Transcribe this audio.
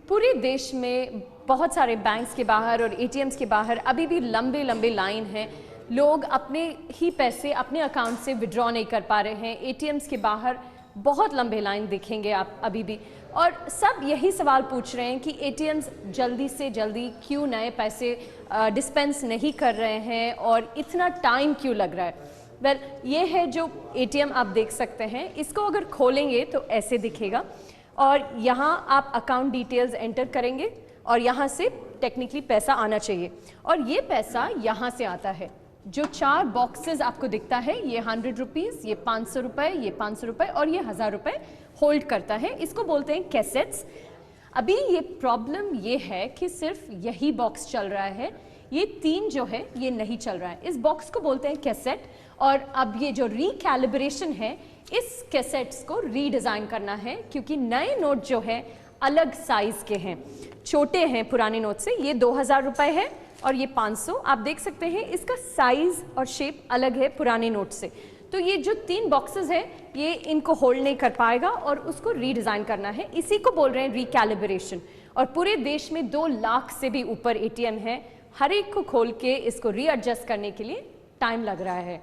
पूरे देश में बहुत सारे बैंक्स के बाहर और एटीएम्स के बाहर अभी भी लंबे लंबे लाइन हैं। लोग अपने ही पैसे अपने अकाउंट से विड्रॉ नहीं कर पा रहे हैं। एटीएम्स के बाहर बहुत लंबे लाइन दिखेंगे आप अभी भी, और सब यही सवाल पूछ रहे हैं कि एटीएम्स जल्दी से जल्दी क्यों नए पैसे डिस्पेंस नहीं कर रहे हैं और इतना टाइम क्यों लग रहा है। वेल, ये है जो एटीएम आप देख सकते हैं। इसको अगर खोलेंगे तो ऐसे दिखेगा और यहाँ आप अकाउंट डिटेल्स एंटर करेंगे और यहाँ से टेक्निकली पैसा आना चाहिए और ये पैसा यहाँ से आता है। जो 4 बॉक्सेस आपको दिखता है, ये 100 रुपीज़, ये 500 रुपये, ये 500 रुपये और ये 1000 रुपये होल्ड करता है। इसको बोलते हैं कैसेट्स। अभी ये प्रॉब्लम ये है कि सिर्फ यही बॉक्स चल रहा है, ये 3 जो है ये नहीं चल रहा है। इस बॉक्स को बोलते हैं कैसेट। और अब ये जो रिकैलिब्रेशन है, इस कैसेट्स को रीडिज़ाइन करना है क्योंकि नए नोट जो है अलग साइज़ के हैं, छोटे हैं पुराने नोट से। ये 2000 रुपये है और ये 500। आप देख सकते हैं इसका साइज़ और शेप अलग है पुराने नोट से। तो ये जो 3 बॉक्सेस हैं ये इनको होल्ड नहीं कर पाएगा और उसको रीडिज़ाइन करना है। इसी को बोल रहे हैं रिकैलिब्रेशन। और पूरे देश में 2 लाख से भी ऊपर एटीएम है। हर एक को खोल के इसको रीएडजस्ट करने के लिए टाइम लग रहा है।